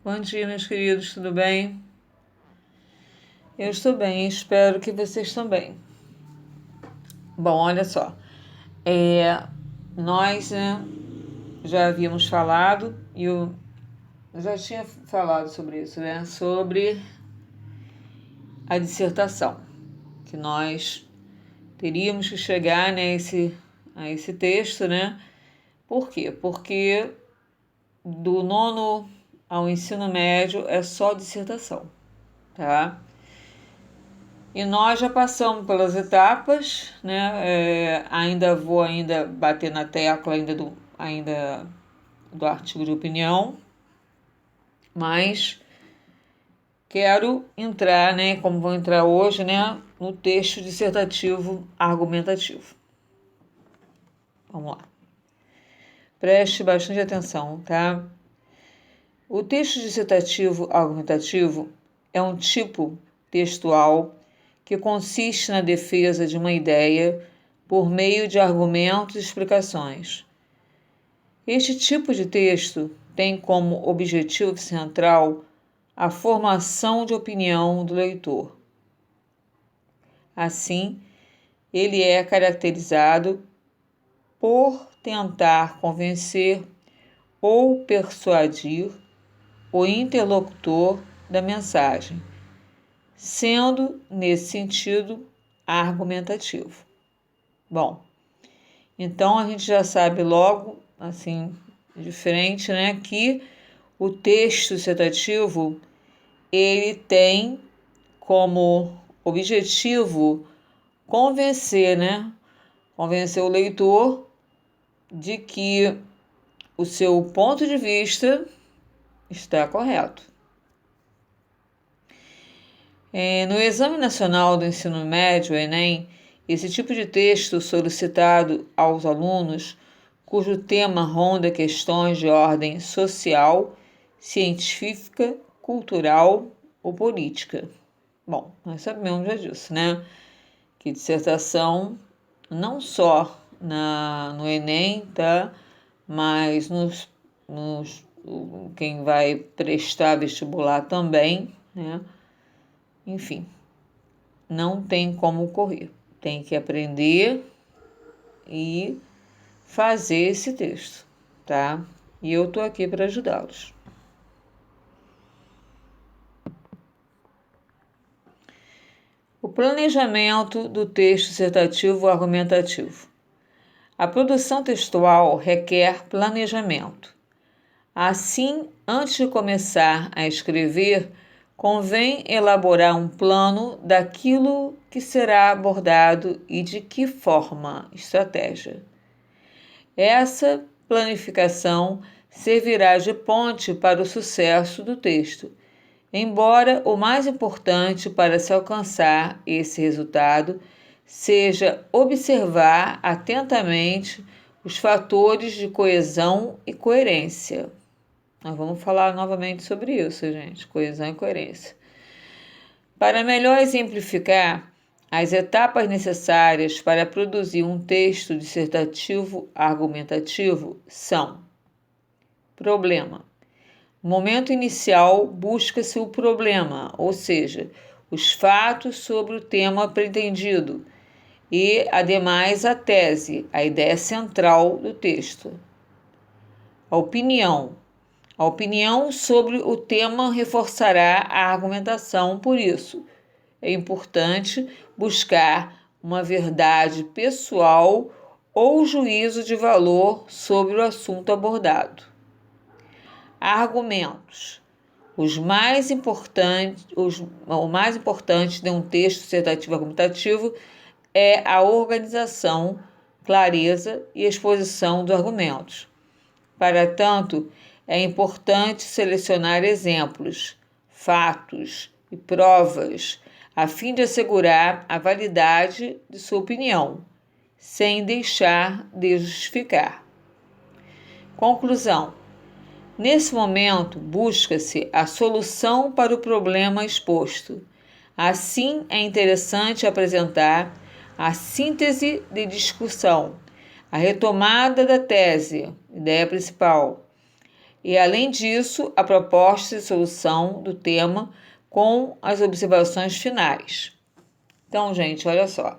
Bom dia, meus queridos, tudo bem? Eu estou bem, espero que vocês também. Bom, olha só, nós, já havíamos falado, e eu já tinha falado sobre isso, né? Sobre a dissertação, que nós teríamos que chegar, né, a esse texto, né? Por quê? Porque do nono ao ensino médio é só dissertação, tá? E nós já passamos pelas etapas, né? Ainda vou bater na tecla ainda do artigo de opinião, mas quero entrar, né? Como vou entrar hoje, né? No texto dissertativo argumentativo. Vamos lá. Preste bastante atenção, tá? O texto dissertativo argumentativo é um tipo textual que consiste na defesa de uma ideia por meio de argumentos e explicações. Este tipo de texto tem como objetivo central a formação de opinião do leitor. Assim, ele é caracterizado por tentar convencer ou persuadir o interlocutor da mensagem, sendo, nesse sentido, argumentativo. Bom, então a gente já sabe logo, assim, diferente, né, que o texto dissertativo, ele tem como objetivo convencer, né, convencer o leitor de que o seu ponto de vista está correto. No Exame Nacional do Ensino Médio, Enem, esse tipo de texto solicitado aos alunos, cujo tema ronda questões de ordem social, científica, cultural ou política. Bom, nós sabemos já disso, né? Que dissertação, não só no Enem, tá? Mas quem vai prestar vestibular também, né? Enfim, não tem como correr. Tem que aprender e fazer esse texto, tá? E eu tô aqui para ajudá-los. O planejamento do texto dissertativo argumentativo. A produção textual requer planejamento. Assim, antes de começar a escrever, convém elaborar um plano daquilo que será abordado e de que forma, estratégia. Essa planificação servirá de ponte para o sucesso do texto, embora o mais importante para se alcançar esse resultado seja observar atentamente os fatores de coesão e coerência. Nós vamos falar novamente sobre isso, gente, coesão e coerência. Para melhor exemplificar, as etapas necessárias para produzir um texto dissertativo argumentativo são: problema. No momento inicial, busca-se o problema, ou seja, os fatos sobre o tema pretendido, e, ademais, a tese, a ideia central do texto. A opinião. A opinião sobre o tema reforçará a argumentação, por isso é importante buscar uma verdade pessoal ou juízo de valor sobre o assunto abordado. Argumentos. O mais importante de um texto dissertativo argumentativo é a organização, clareza e exposição dos argumentos. Para tanto, é importante selecionar exemplos, fatos e provas, a fim de assegurar a validade de sua opinião, sem deixar de justificar. Conclusão. Nesse momento, busca-se a solução para o problema exposto. Assim, é interessante apresentar a síntese de discussão, a retomada da tese, ideia principal, E, além disso, a proposta de solução do tema com as observações finais. Então, gente, olha só.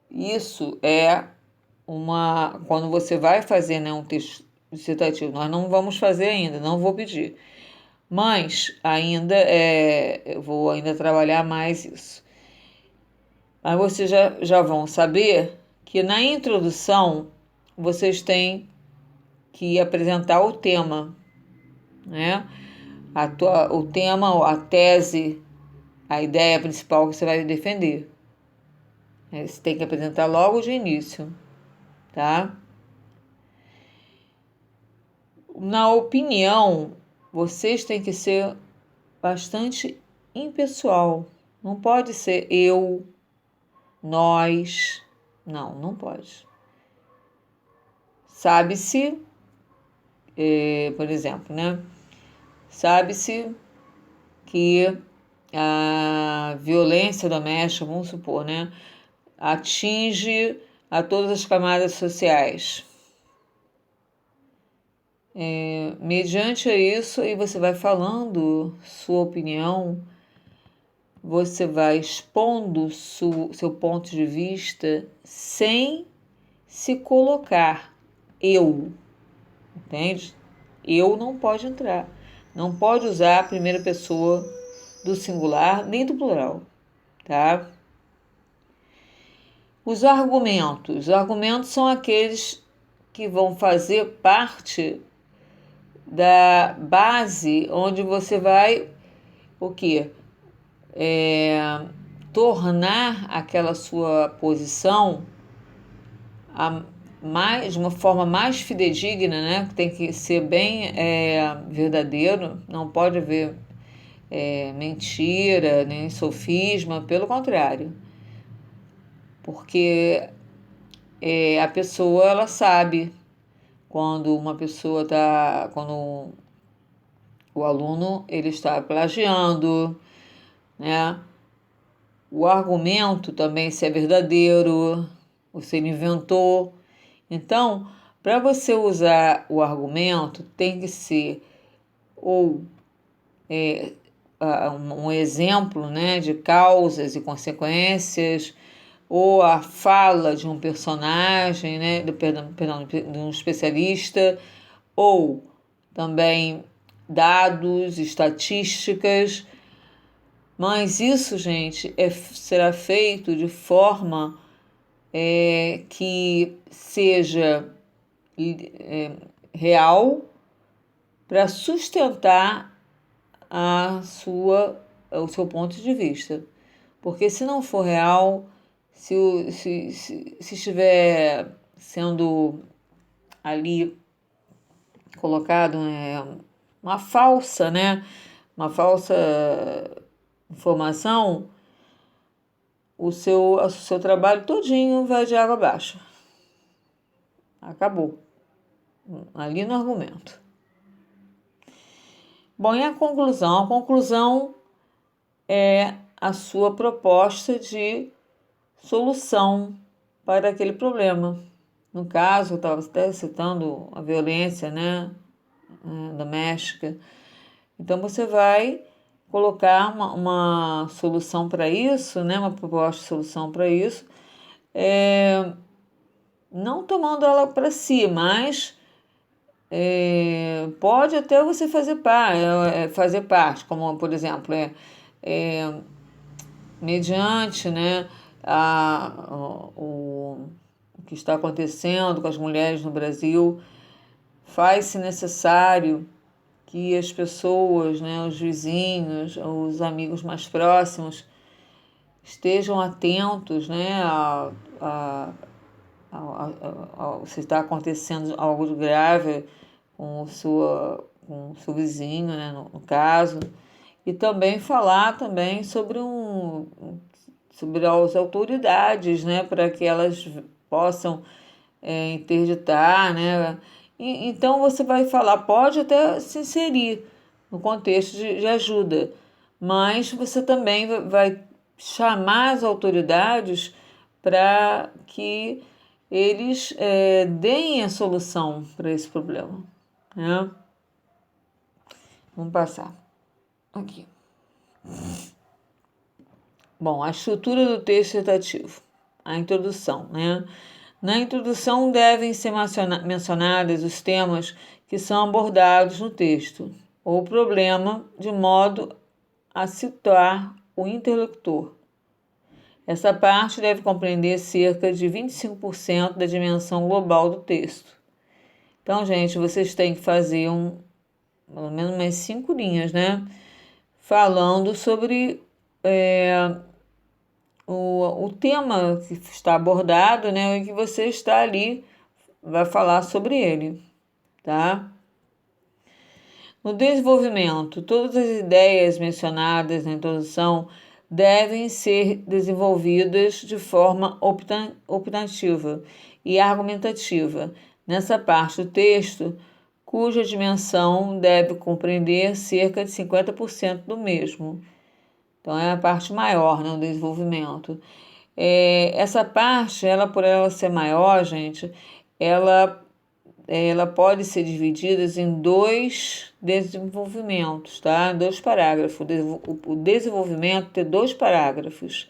Isso é quando você vai fazer, né, um texto dissertativo. Nós não vamos fazer ainda, não vou pedir. Mas ainda eu vou ainda trabalhar mais isso. Mas vocês já vão saber que na introdução vocês têm que apresentar o tema, né? O tema, a tese, a ideia principal que você vai defender. Você tem que apresentar logo de início, tá? Na opinião, vocês têm que ser bastante impessoal. Não pode ser eu, nós. Não pode. Sabe-se, por exemplo, né? Sabe-se que a violência doméstica, vamos supor, né? Atinge a todas as camadas sociais. Mediante isso, e você vai falando sua opinião, você vai expondo seu ponto de vista sem se colocar eu, entende? Eu não pode entrar. Não pode usar a primeira pessoa do singular nem do plural, tá? Os argumentos são aqueles que vão fazer parte da base onde você vai o quê? Tornar aquela sua posição de uma forma mais fidedigna, né? Tem que ser bem verdadeiro, não pode haver mentira, nem sofisma, pelo contrário. Porque a pessoa, ela sabe quando quando o aluno ele está plagiando, né? O argumento também, se é verdadeiro, ou se ele inventou. Então, para você usar o argumento, tem que ser ou um exemplo, né, de causas e consequências, ou a fala de um personagem, né, de um especialista, ou também dados, estatísticas. Mas isso, gente, será feito de forma que seja real para sustentar o seu ponto de vista. Porque se não for real, se estiver sendo ali colocado uma falsa, né? Uma falsa informação, o seu trabalho todinho vai de água abaixo. Acabou. Ali no argumento. Bom, e a conclusão? A conclusão é a sua proposta de solução para aquele problema. No caso, eu estava até citando a violência, né, doméstica. Então, você vai colocar uma solução para isso, né, uma proposta de solução para isso, não tomando ela para si, mas pode até você fazer parte, como, por exemplo, mediante, né, o que está acontecendo com as mulheres no Brasil, faz-se necessário que as pessoas, né, os vizinhos, os amigos mais próximos, estejam atentos, né, se está acontecendo algo de grave com o seu vizinho, né, no caso, e também falar também sobre as autoridades, né, para que elas possam interditar, né? Então você vai falar, pode até se inserir no contexto de ajuda, mas você também vai chamar as autoridades para que eles deem a solução para esse problema, né? Vamos passar aqui. Bom, a estrutura do texto dissertativo, a introdução, né? Na introdução devem ser mencionados os temas que são abordados no texto, ou o problema, de modo a situar o interlocutor. Essa parte deve compreender cerca de 25% da dimensão global do texto. Então, gente, vocês têm que fazer pelo menos umas 5 linhas, né? Falando sobre o tema que está abordado, né? E que você está ali, vai falar sobre ele, tá? No desenvolvimento, todas as ideias mencionadas na introdução devem ser desenvolvidas de forma optativa e argumentativa nessa parte do texto, cuja dimensão deve compreender cerca de 50% do mesmo. Então, é a parte maior, né, do desenvolvimento. Essa parte, por ela ser maior, gente, ela pode ser dividida em 2 desenvolvimentos, tá? 2 parágrafos. O desenvolvimento tem 2 parágrafos,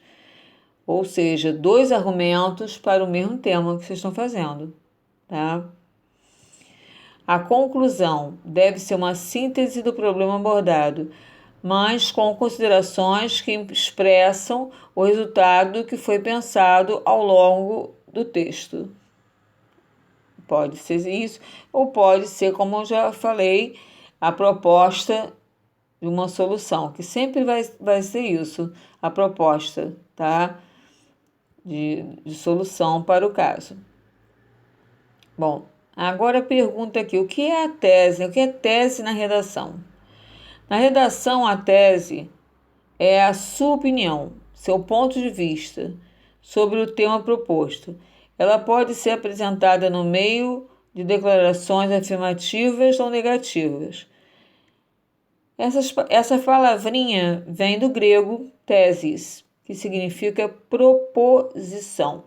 ou seja, 2 argumentos para o mesmo tema que vocês estão fazendo, tá? A conclusão deve ser uma síntese do problema abordado, mas com considerações que expressam o resultado que foi pensado ao longo do texto. Pode ser isso, ou pode ser, como eu já falei, a proposta de uma solução, que sempre vai ser isso, a proposta, tá? De solução para o caso. Bom, agora a pergunta aqui, o que é a tese? O que é tese na redação? Na redação, a tese é a sua opinião, seu ponto de vista sobre o tema proposto. Ela pode ser apresentada no meio de declarações afirmativas ou negativas. Essa palavrinha vem do grego thesis, que significa proposição.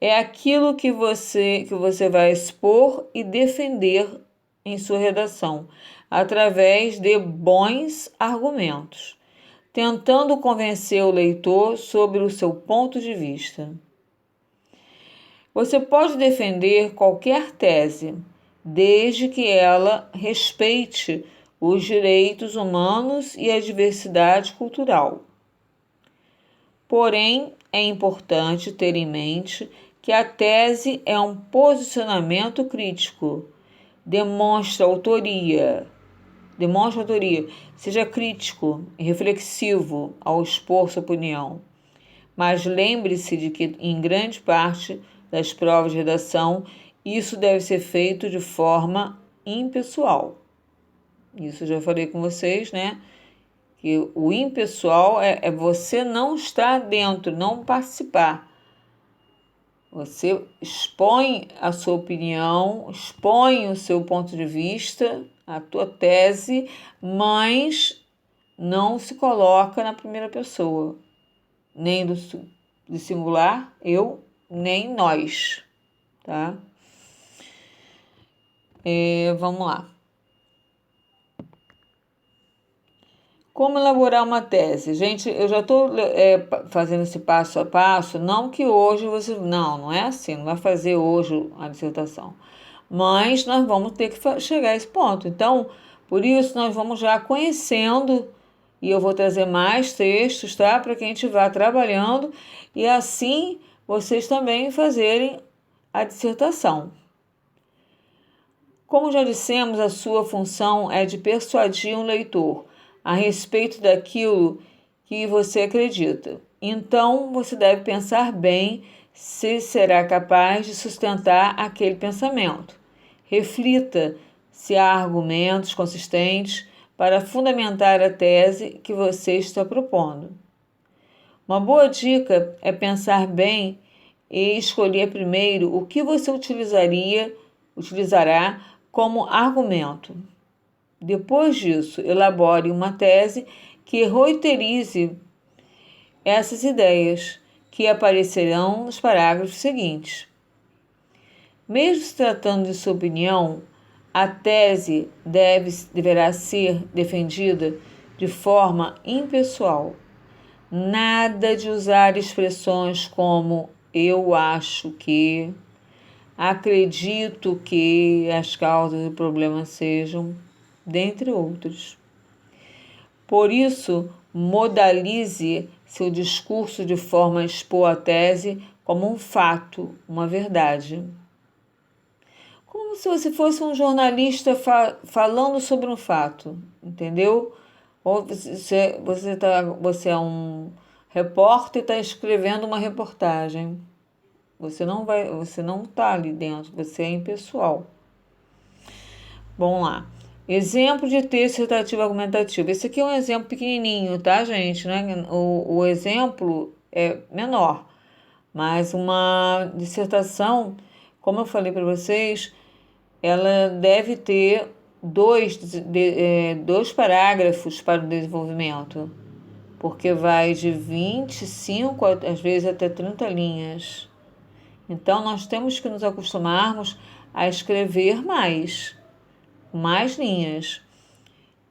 É aquilo que você vai expor e defender em sua redação, através de bons argumentos, tentando convencer o leitor sobre o seu ponto de vista. Você pode defender qualquer tese, desde que ela respeite os direitos humanos e a diversidade cultural. Porém, é importante ter em mente que a tese é um posicionamento crítico, demonstra autoria. Seja crítico e reflexivo ao expor sua opinião. Mas lembre-se de que, em grande parte das provas de redação, isso deve ser feito de forma impessoal. Isso eu já falei com vocês, né? Que o impessoal é você não estar dentro, não participar. Você expõe a sua opinião, expõe o seu ponto de vista, a tua tese, mas não se coloca na primeira pessoa, nem do singular, eu, nem nós, tá? Vamos lá. Como elaborar uma tese? Gente, eu já estou fazendo esse passo a passo, não que hoje você... Não é assim, não vai fazer hoje a dissertação. Mas nós vamos ter que chegar a esse ponto. Então, por isso, nós vamos já conhecendo, e eu vou trazer mais textos, tá? Para que a gente vá trabalhando, e assim vocês também fazerem a dissertação. Como já dissemos, a sua função é de persuadir um leitor a respeito daquilo que você acredita. Então, você deve pensar bem se será capaz de sustentar aquele pensamento. Reflita se há argumentos consistentes para fundamentar a tese que você está propondo. Uma boa dica é pensar bem e escolher primeiro o que você utilizará como argumento. Depois disso, elabore uma tese que roteirize essas ideias, que aparecerão nos parágrafos seguintes. Mesmo se tratando de sua opinião, A tese deverá ser defendida de forma impessoal. Nada de usar expressões como eu acho que, acredito que as causas do problema sejam, dentre outros. Por isso, modalize seu discurso de forma a expor a tese como um fato, uma verdade. Como se você fosse um jornalista falando sobre um fato, entendeu? Ou você é um repórter e está escrevendo uma reportagem. Você não está ali dentro, você é impessoal. Vamos lá. Exemplo de texto citativo argumentativo. Esse aqui é um exemplo pequenininho, tá, gente? Né? O exemplo é menor, mas uma dissertação, como eu falei para vocês, ela deve ter dois parágrafos para o desenvolvimento, porque vai de 25, às vezes até 30 linhas. Então, nós temos que nos acostumarmos a escrever mais linhas.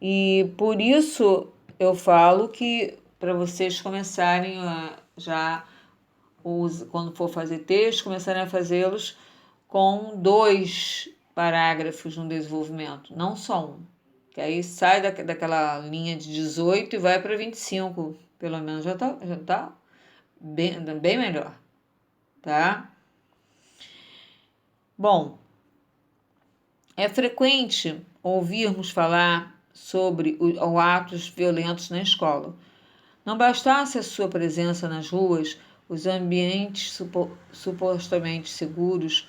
E por isso eu falo que para vocês começarem quando for fazer texto, começarem a fazê-los com 2 parágrafos no desenvolvimento, não só um. Que aí sai daquela linha de 18 e vai para 25, pelo menos já tá bem melhor, tá? Bom, é frequente ouvirmos falar sobre os atos violentos na escola. Não bastasse a sua presença nas ruas, os ambientes supostamente seguros,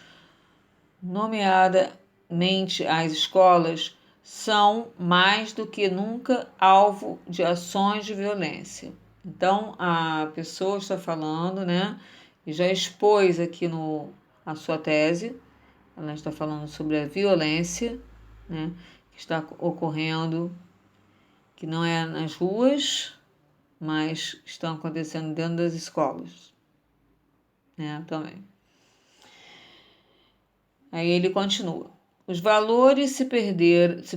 nomeadamente as escolas, são mais do que nunca alvo de ações de violência. Então, a pessoa está falando, né, e já expôs aqui a sua tese. Ela está falando sobre a violência, né, que está ocorrendo, que não é nas ruas, mas estão acontecendo dentro das escolas, né, também. Aí ele continua. Os valores se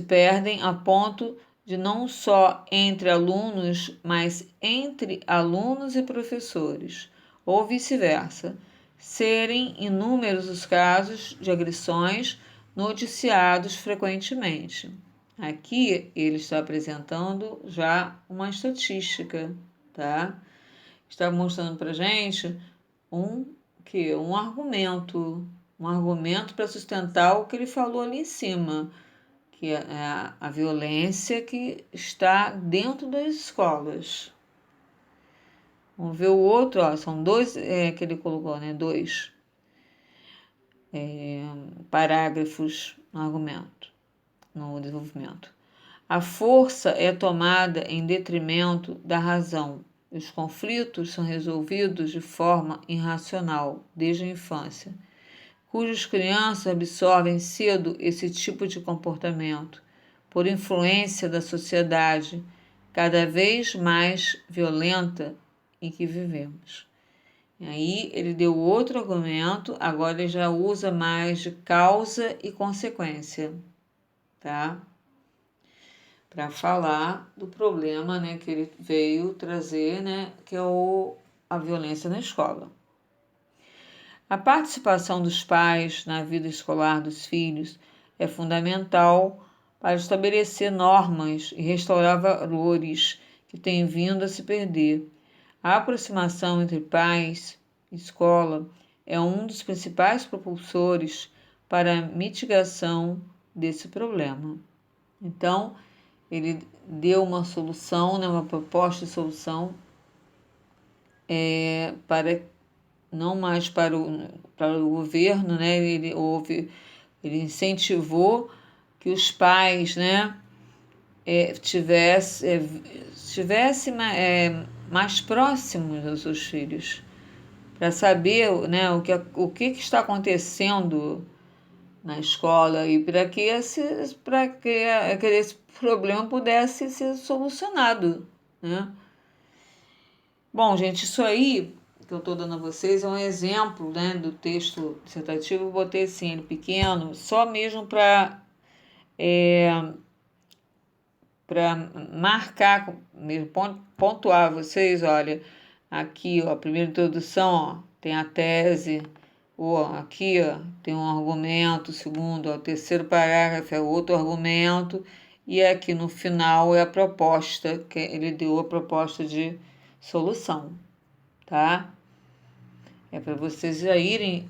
perdem a ponto de não só entre alunos, mas entre alunos e professores, ou vice-versa, serem inúmeros os casos de agressões noticiados frequentemente. Aqui ele está apresentando já uma estatística, tá? Está mostrando para gente um argumento para sustentar o que ele falou ali em cima, que é a violência que está dentro das escolas. Vamos ver o outro, ó, são 2 que ele colocou, né? 2 parágrafos no argumento, no desenvolvimento. A força é tomada em detrimento da razão. Os conflitos são resolvidos de forma irracional desde a infância, cujas crianças absorvem cedo esse tipo de comportamento, por influência da sociedade cada vez mais violenta em que vivemos. E aí ele deu outro argumento, agora ele já usa mais de causa e consequência, tá? Para falar do problema, né, que ele veio trazer, né, que é a violência na escola. A participação dos pais na vida escolar dos filhos é fundamental para estabelecer normas e restaurar valores que têm vindo a se perder. A aproximação entre pais e escola é um dos principais propulsores para a mitigação desse problema. Então, ele deu uma solução, né, uma proposta de solução para não mais para o governo, né? Ele incentivou que os pais, né, tivesse mais próximos dos seus filhos, para saber, né, o que está acontecendo na escola e para que esse problema pudesse ser solucionado, né? Bom, gente, isso aí que eu estou dando a vocês é um exemplo, né, do texto dissertativo. Eu botei assim, ele pequeno, só mesmo para para marcar, mesmo pontuar vocês, olha, aqui, ó, a primeira introdução, ó, tem a tese, ó, aqui, ó, tem um argumento, o segundo, ó, o terceiro parágrafo é outro argumento, e aqui no final é a proposta, que ele deu a proposta de solução, tá? É para vocês já irem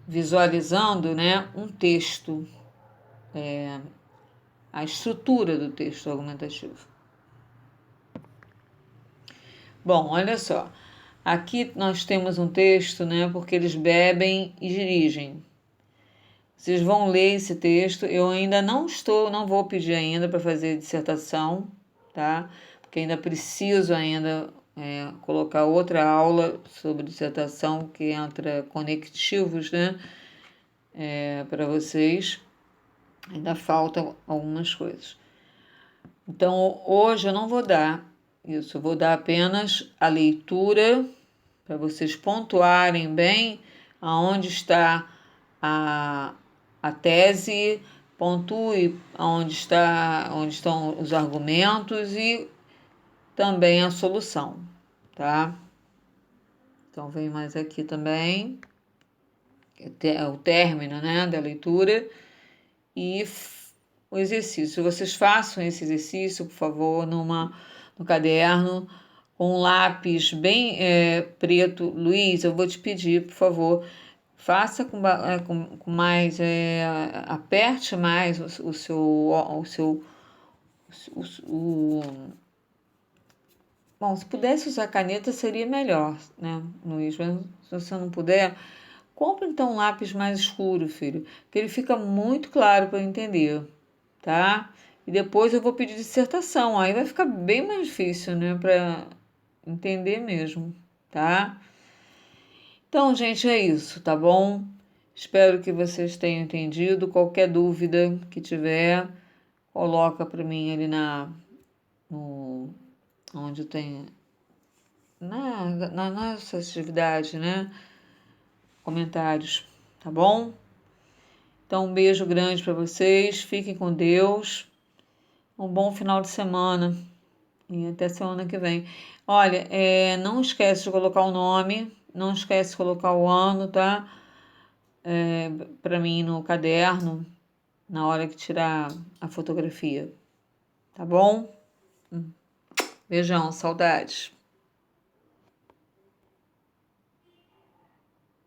visualizando, né, um texto, a estrutura do texto argumentativo. Bom, olha só. Aqui nós temos um texto, né? Porque eles bebem e dirigem. Vocês vão ler esse texto. Eu ainda não vou pedir ainda para fazer dissertação, tá? Porque ainda preciso ainda colocar outra aula sobre dissertação que entra conectivos, né? Para vocês. Ainda faltam algumas coisas. Então, hoje eu não vou dar isso, eu vou dar apenas a leitura para vocês pontuarem bem aonde está a tese, pontue onde estão os argumentos e também a solução, tá? Então, vem mais aqui também o término, né, da leitura e o exercício. Vocês façam esse exercício, por favor, no caderno, com um lápis bem preto. Luiz, eu vou te pedir, por favor, faça com mais, aperte mais o seu, bom, se pudesse usar caneta seria melhor, né, Luiz, mas se você não puder, compre então um lápis mais escuro, filho, que ele fica muito claro para eu entender, tá? E depois eu vou pedir dissertação, aí vai ficar bem mais difícil, né, para entender mesmo, tá? Então, gente, é isso, tá bom? Espero que vocês tenham entendido. Qualquer dúvida que tiver, coloca para mim ali onde tem na nossa atividade, né? Comentários, tá bom? Então, um beijo grande para vocês. Fiquem com Deus. Um bom final de semana. E até semana que vem. Olha, não esquece de colocar o nome. Não esquece de colocar o ano, tá? Para mim no caderno, na hora que tirar a fotografia. Tá bom? Beijão, saudades.